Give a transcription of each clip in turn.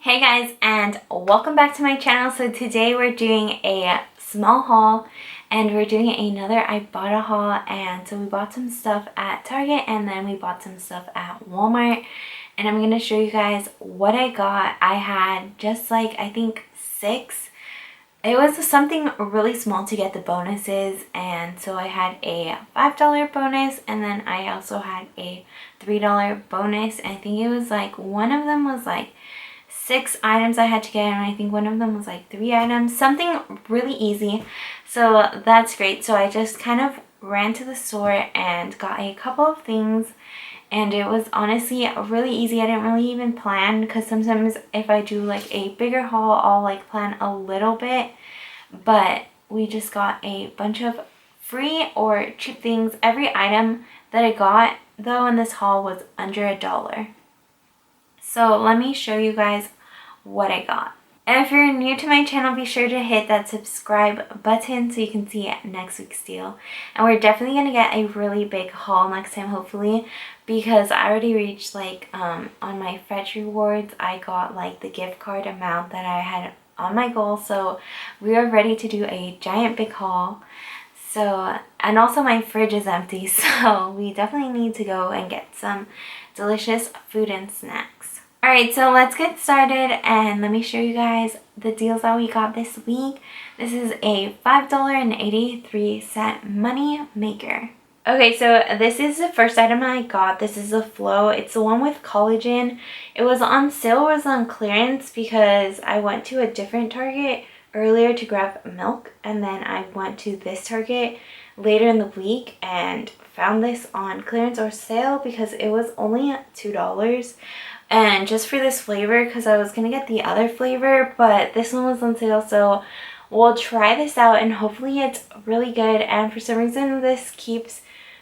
Hey guys, and welcome back to my channel. So today we're doing a small haul and we're doing another Ibotta haul. And so we bought some stuff at Target and then we bought some stuff at Walmart, and I'm going to show you guys what I got. I had just like I think 6. It was something really small to get the bonuses, and so I had a $5 bonus and then I also had a $3 bonus. And I think it was like one of them was like 6 items I had to get, and I think one of them was like 3 items, something really easy. So that's great. So I just kind of ran to the store and got a couple of things, and it was honestly really easy. I didn't really even plan, because sometimes if I do like a bigger haul, I'll like plan a little bit, but we just got a bunch of free or cheap things. Every item that I got though in this haul was under $1. So let me show you guys what I got. And if you're new to my channel, be sure to hit that subscribe button so you can see next week's deal. And we're definitely going to get a really big haul next time, hopefully, because I already reached like on my Fetch rewards, I got like the gift card amount that I had on my goal. So we are ready to do a giant big haul. So, and also my fridge is empty, so we definitely need to go and get some delicious food and snacks. Alright, so let's get started and let me show you guys the deals that we got this week. This is a $5.83 money maker. Okay, so this is the first item I got. This is a Flow. It's the one with collagen. It was on sale, it was on clearance, because I went to a different Target earlier to grab milk, and then I went to this Target later in the week and found this on clearance or sale because it was only $2. And just for this flavor, because I was gonna get the other flavor, but this one was on sale, so we'll try this out and hopefully it's really good. And for some reason this keeps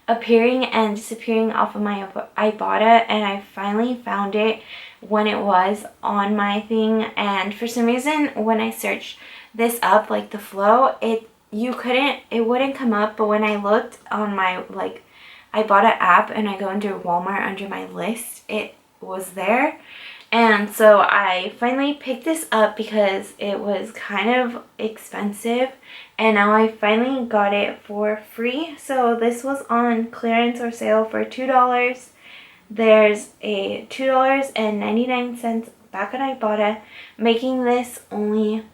appearing and disappearing off of my Ibotta, and I finally found it when it was on my thing. And for some reason when I searched this up, like the Flow, it wouldn't come up, but when I looked on my like Ibotta app and I go under Walmart under my list, it was there. And so I finally picked this up because it was kind of expensive, and now I finally got it for free. So this was on clearance or sale for $2. There's a $2.99 back at Ibotta, making this only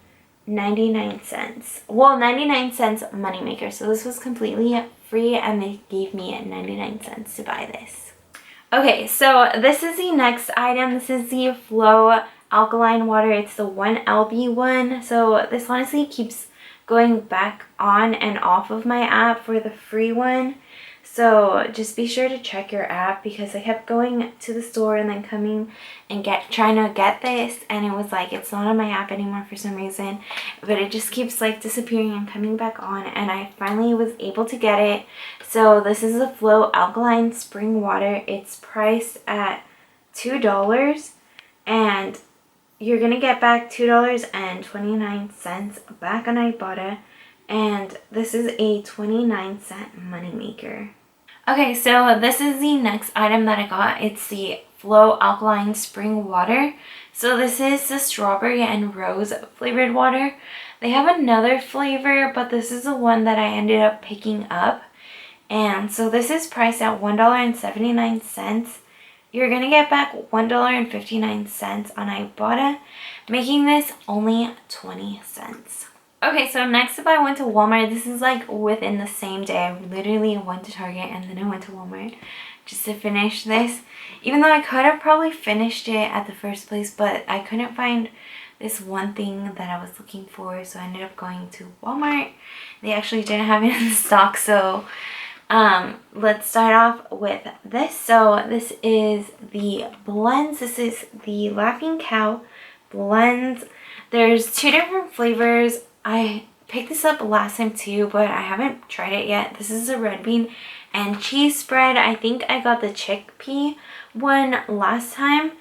99 cents. Well, 99 cents moneymaker. So this was completely free and they gave me 99 cents to buy this. Okay, so this is the next item. This is the Flow alkaline water. It's the 1LB one. So this honestly keeps going back on and off of my app for the free one. So just be sure to check your app, because I kept going to the store and then coming and trying to get this, and it was like it's not on my app anymore for some reason, but it just keeps like disappearing and coming back on, and I finally was able to get it. So this is the Flow alkaline spring water. It's priced at $2, and you're gonna get back $2.29 back on Ibotta, and this is a 29-cent moneymaker. Okay, so this is the next item that I got. It's the Flow alkaline spring water. So this is the strawberry and rose flavored water. They have another flavor, but this is the one that I ended up picking up. And so this is priced at $1.79. You're gonna get back $1.59 on Ibotta, making this only 20 cents. Okay, so next up I went to Walmart. This is like within the same day. I literally went to Target and then I went to Walmart just to finish this. Even though I could have probably finished it at the first place, but I couldn't find this one thing that I was looking for, so I ended up going to Walmart. They actually didn't have it in stock, so let's start off with this. So this is the blends. This is the Laughing Cow blends. There's 2 different flavors. I picked this up last time too, but I haven't tried it yet. This is a red bean and cheese spread. I think I got the chickpea one last time.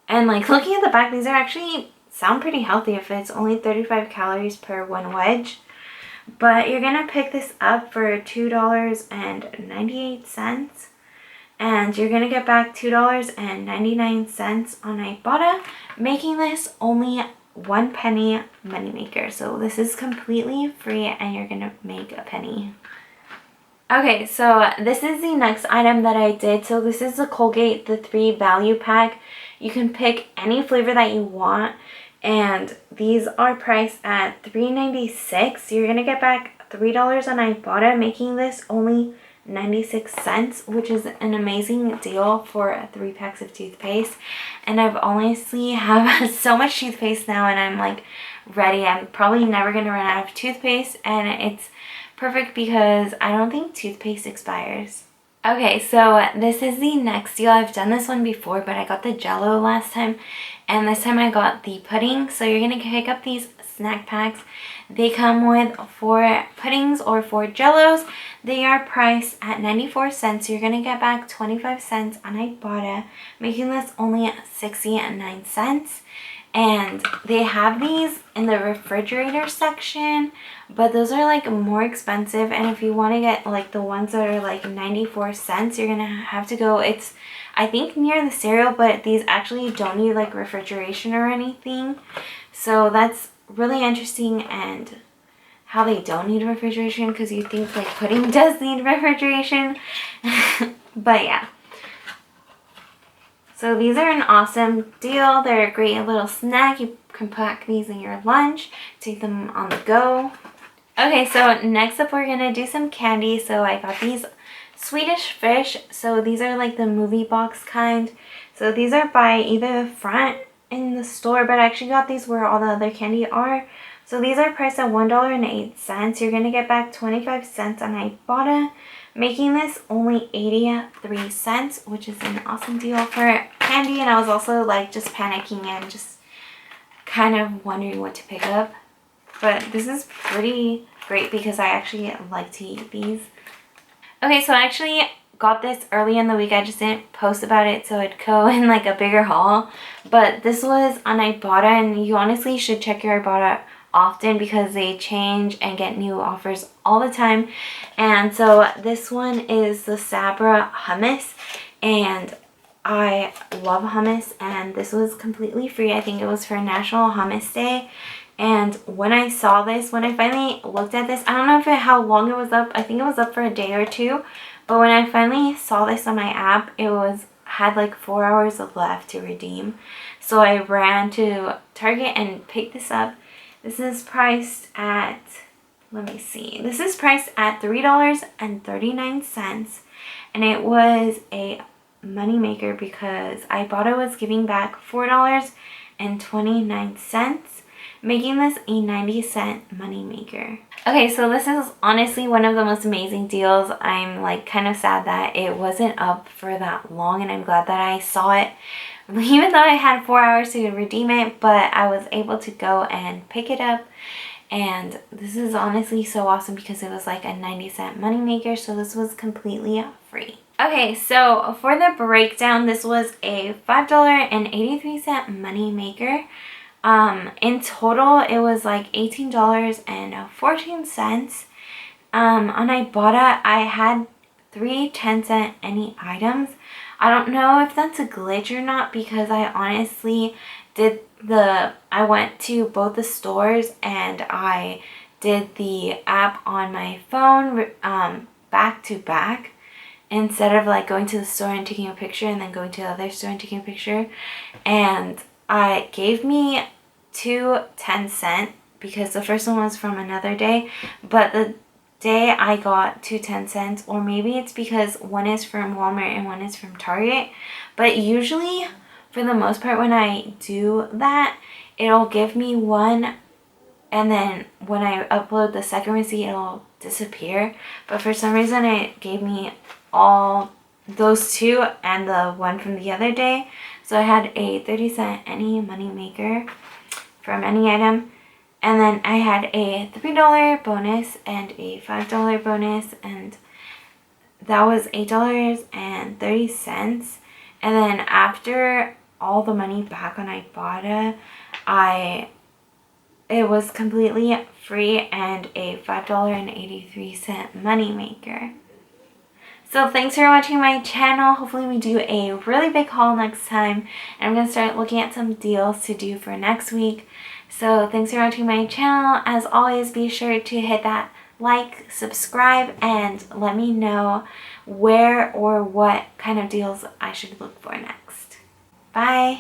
And like looking at the back, these are actually sound pretty healthy if it's only 35 calories per one wedge. But you're gonna pick this up for $2.98. and you're gonna get back $2.99 on Ibotta, making this only 1 penny moneymaker. So this is completely free and you're gonna make a penny. Okay, so this is the next item that I did. So this is the Colgate, the 3 value pack. You can pick any flavor that you want, and these are priced at $3.96. You're gonna get back $3 on Ibotta, making this only 96 cents, which is an amazing deal for 3 packs of toothpaste. And I've honestly have so much toothpaste now, and I'm like ready. I'm probably never gonna run out of toothpaste, and it's perfect because I don't think toothpaste expires. Okay, so this is the next deal. I've done this one before, but I got the Jell-O last time, and this time I got the pudding. So you're gonna pick up these snack packs. They come with 4 puddings or 4 Jell-Os. They are priced at 94 cents. You're gonna get back 25 cents on Ibotta, making this only 69 cents. And they have these in the refrigerator section, but those are like more expensive. And if you want to get like the ones that are like 94 cents, you're gonna have to go, it's I think near the cereal, but these actually don't need like refrigeration or anything. So that's really interesting, and how they don't need refrigeration, because you think like pudding does need refrigeration. But yeah. So these are an awesome deal. They're a great little snack. You can pack these in your lunch, take them on the go. Okay, so next up we're gonna do some candy. So I got these Swedish Fish. So these are like the movie box kind. So these are by either the front in the store, but I actually got these where all the other candy are. So these are priced at $1.08. You're gonna get back 25 cents on Ibotta, making this only 83 cents, which is an awesome deal for candy. And I was also like just panicking and just kind of wondering what to pick up. But this is pretty great because I actually like to eat these. Okay, so I actually got this early in the week. I just didn't post about it so it'd go in like a bigger haul. But this was on Ibotta, and you honestly should check your Ibotta often because they change and get new offers all the time. And so this one is the Sabra hummus, and I love hummus, and this was completely free. I think it was for National Hummus Day. And when I saw this, when I finally looked at this, I don't know how long it was up. I think it was up for a day or two. But when I finally saw this on my app, it had like 4 hours left to redeem. So I ran to Target and picked this up. This is priced at, let me see. This is priced at $3.39. And it was a moneymaker because Ibotta was giving back $4.29. Making this a 90-cent moneymaker. Okay, so this is honestly one of the most amazing deals. I'm like kind of sad that it wasn't up for that long, and I'm glad that I saw it. Even though I had 4 hours to redeem it, but I was able to go and pick it up. And this is honestly so awesome because it was like a 90-cent moneymaker, so this was completely free. Okay, so for the breakdown, this was a $5.83 moneymaker. In total, it was like $18.14. On Ibotta, I had 3 10-cent any items. I don't know if that's a glitch or not because I honestly I went to both the stores and I did the app on my phone back to back instead of like going to the store and taking a picture and then going to the other store and taking a picture. And it gave me 2 10-cent because the first one was from another day, but the day I got 2 10-cents, or maybe it's because one is from Walmart and one is from Target. But usually, for the most part, when I do that, it'll give me one, and then when I upload the second receipt, it'll disappear. But for some reason, it gave me all those 2 and the one from the other day. So I had a 30-cent any moneymaker from any item. And then I had a $3 bonus and a $5 bonus, and that was $8.30. And then after all the money back on Ibotta, it was completely free and a $5.83 moneymaker. So thanks for watching my channel. Hopefully we do a really big haul next time. And I'm going to start looking at some deals to do for next week. So thanks for watching my channel. As always, be sure to hit that like, subscribe, and let me know where or what kind of deals I should look for next. Bye!